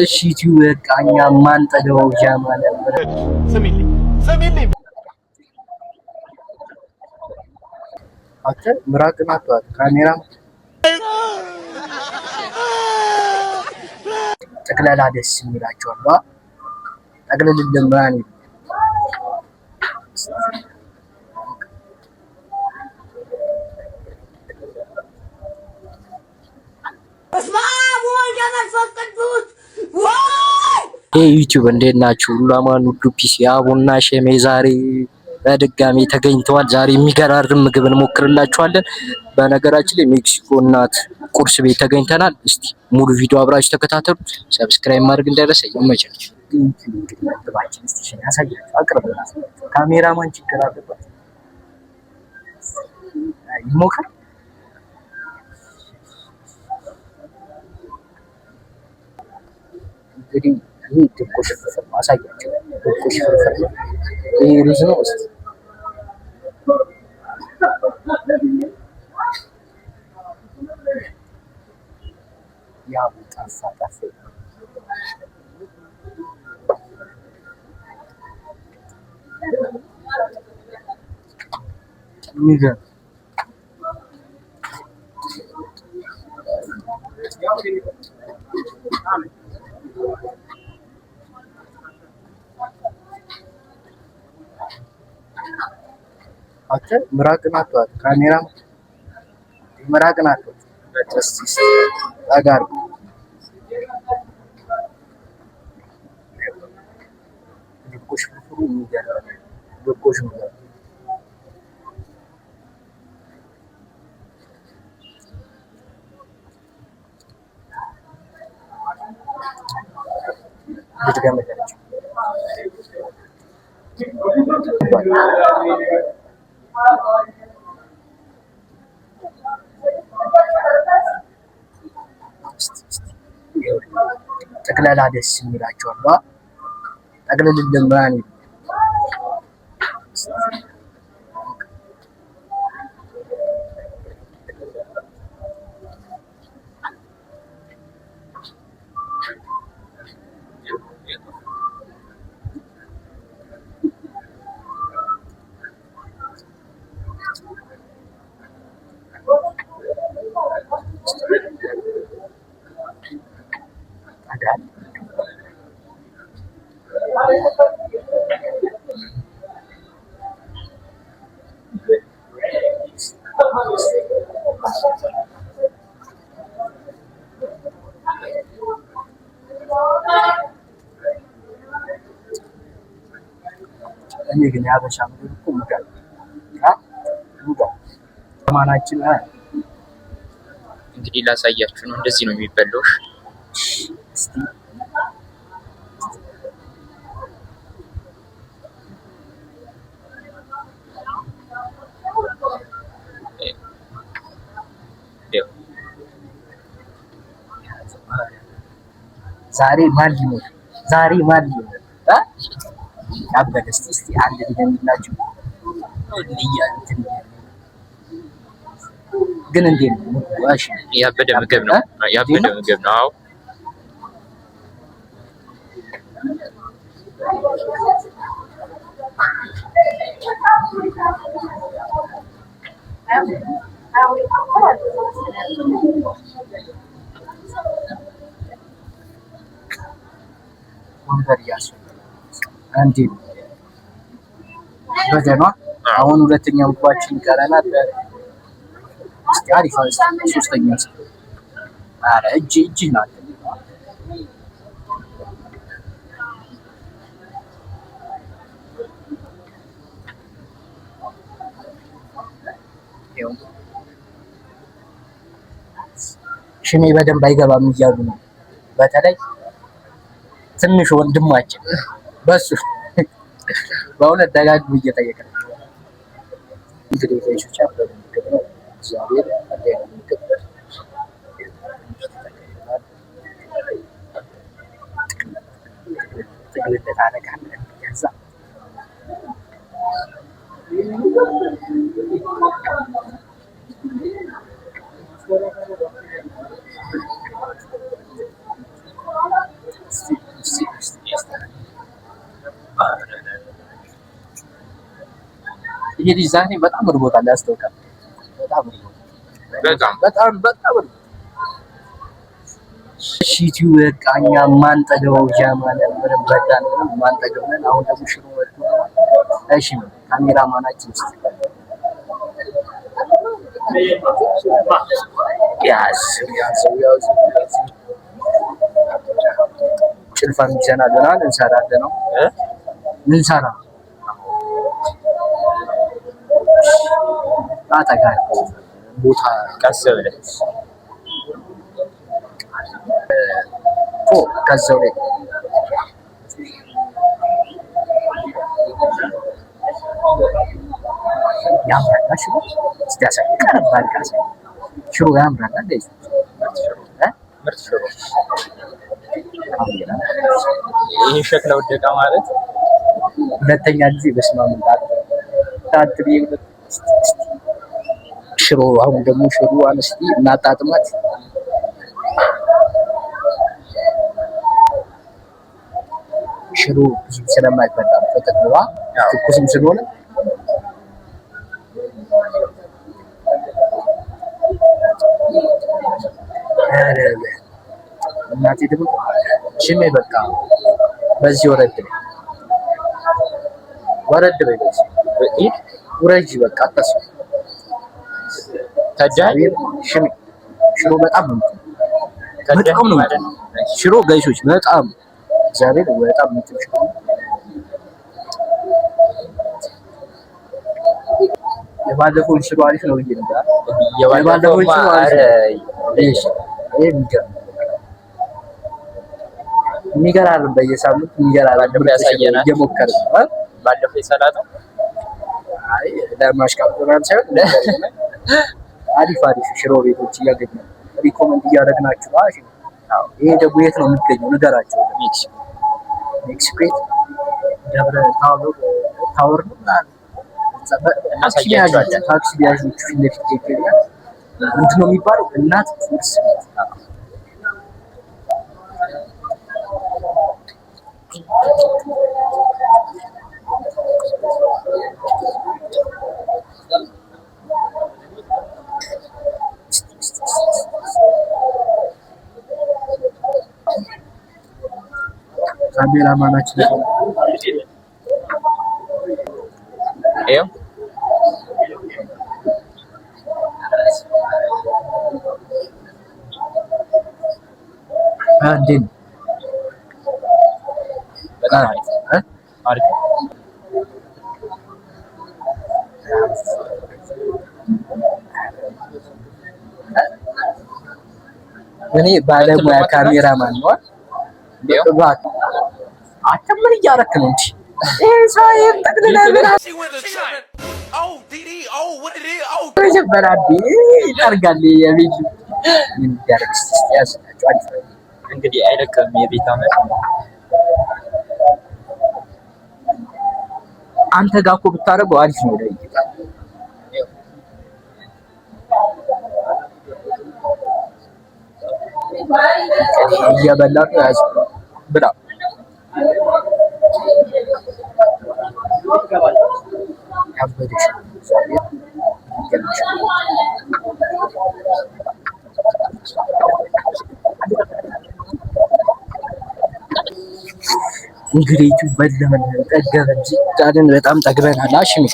እሺ ዩቲዩብ በቃኛ ማን ጠገበው ጃማ ነበር። ስሚልኝ አተ ምራቅን አጥቷት ካሜራ ጠቅላላ ደስ የሚላቸዋል ጠቅልል ለማን ዩቲዩብ እንዴት ናችሁ? ሁሉ አማን ሁሉ ፒስ። አቡና ሸሜ ዛሬ በድጋሚ ተገኝተዋል። ዛሬ የሚገራርም ምግብ እንሞክርላችኋለን። በነገራችን ላይ ሜክሲኮ እናት ቁርስ ቤት ተገኝተናል። እስቲ ሙሉ ቪዲዮ አብራችሁ ተከታተሉ። ሰብስክራይብ ማድረግ እንዳይረሳ። ይመቻችሁ። ካሜራማን ችግር አለበት ይሞክር። እንግዲህ ይህ ድቆሽ ፍርፍር ማሳያቸው ድቆሽ ፍርፍር ይህ ሩዝ ነው። እስቲ ያው ጣፋ የሚገርም አተ ምራቅን አጥቷት ካሜራ ምራቅን አጥቷት በተስቲስ አጋር ድቆሽ ፍርፍሩ የሚገርም ድቆሽ ነው። ልትገመታችሁ ጠቅላላ ደስ የሚላቸዋል ጠቅልል ለማን እኔ ግን ያበሻ ምግብ እኮ ሙዳል ማናችን እንግዲህ ላሳያችሁ ነው። እንደዚህ ነው የሚበላው። እስቲ ዛሬ ማን ሊሞት ያበደ እስቲ አንድ ልገምላችሁ ግን እንዴት ነው? እሺ ያበደ ምግብ ነው። ያበደ ምግብ ነው። ወንበር አንዴ በደኗ አሁን ሁለተኛ ምግባችን ይቀረናል። እስቲ አሪፍ ሶስተኛ አረ እጅ ናት ሽሜ በደንብ አይገባም እያሉ ነው። በተለይ ትንሽ ወንድማችን በሱ በእውነት ደጋግሞ እየጠየቀ ነው። እንግዲህ ተይሾቻ በምግብ ነው እግዚአብሔር አደረገ ምግብ ትግል ታረጋለህ ከዛ ይሄ ዲዛይን በጣም እርቦታል፣ ያስታውቃል። በጣም እሺ ዩቲዩብ በቃ እኛ ማንጠገበው ጃማን ምንም በዳን ምንም ማንጠገበን። አሁን ደግሞ ሽሮ ወጥቶ እሺ ካሜራማናችን እስቲ ያዝ ጭልፋን ይዘናልናል። እንሰራለን ነው እንሰራ አጠጋ ቦታ ቀስ ብለህ ከዛው ላይ ያምራል። ሽሮ እስቲ ያሳቀረባል ካሰ ሽሮ ያምራል እንዴ? ምርጥ ሽሮ። ይሄ ሸክላ ወደቀ ማለት ሁለተኛ ጊዜ በስማም ታጥቢ ሽሮ። አሁን ደግሞ ሽሮ አንስቲ እናጣጥማት። ሽሮ ብዙ ስለማይበላ ተጠቅልዋ ትኩስም ስለሆነ እናቴ ደግሞ ሽሜ በቃ በዚህ ወረድ በይ በዚህ ውረጅ በቃ አታስ ታጃይ ሽሜ ሽሮ በጣም ነው ሽሮ ጋይሶች በጣም እግዚአብሔር በጣም ምትሽ የባለፈው ሽሮ አሪፍ ነው ብዬ ነበር። የባለፈው ሽሮ አሪፍ የሚገራርም በየሳምንቱ የሚገራርም ያሳየናል። እየሞከርን ባለፈው የሰላጣው አይ ለማሽቃበጥ ሳይሆን አሪፍ ሽሮ ቤቶች እያገኘን ሪኮመንድ እያደረግናችሁ። ይሄ ደግሞ የት ነው የሚገኘው? ንገራቸው። ሜክሲኮ ደብረ ታወር ነው። ታክሲ ቢያዦቹ ፊት ለፊት ይገኛል። ምንድን ነው የሚባለው? እናት ቁርስ ቤት። ካሜራማናችን ይኸው እንዴት ነው? በጣም አሪፍ እኔ ባለሙያ ካሜራማን ነው። አንተ ምን እያደረክ ነው እንዴ? ሳይም ጠቅልለህ ይጠርጋል የቤት እንግዲህ አይለቀም። የቤት አመት አንተ ጋር እኮ ብታደርገው አሪፍ ነው። እየበላ ነው ያዝ ብላ ያበደሽ እንግዲህ በለምን ጠገበን ዝጫልን በጣም ጠግበናል። አሽሚ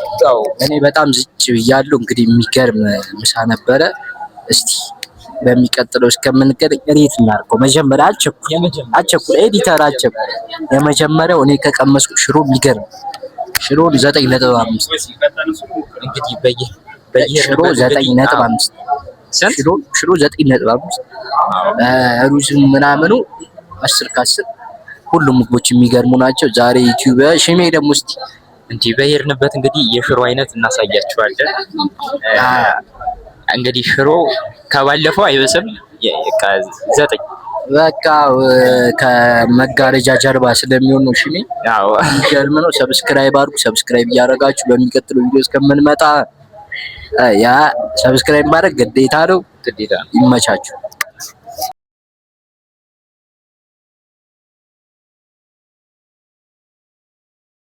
እኔ በጣም ዝጭ ብያለሁ። እንግዲህ የሚገርም ምሳ ነበረ። እስቲ በሚቀጥለው እስከምንገናኝ ሬት እናድርገው። መጀመሪያ አቸኩል ኤዲተር አቸኩል። የመጀመሪያው እኔ ከቀመስኩ ሽሮ የሚገርም ሽሮ 9.5 እንግዲህ ሽሮ 9.5 ሽሮ 9.5 ሩዝ ምናምኑ 10 ከ10 ሁሉም ምግቦች የሚገርሙ ናቸው። ዛሬ ዩቲዩብ ሽሜ ደግሞ እስቲ እንዲህ በሄድንበት እንግዲህ የሽሮ አይነት እናሳያችኋለን። እንግዲህ ሽሮ ከባለፈው አይበስም። ዘጠኝ በቃ ከመጋረጃ ጀርባ ስለሚሆን ነው። ሽሜ አዎ የሚገርም ነው። ሰብስክራይብ አድርጉ። ሰብስክራይብ እያደረጋችሁ በሚቀጥለው ቪዲዮ እስከምንመጣ ያ ሰብስክራይብ ማድረግ ግዴታ ነው። ይመቻችሁ።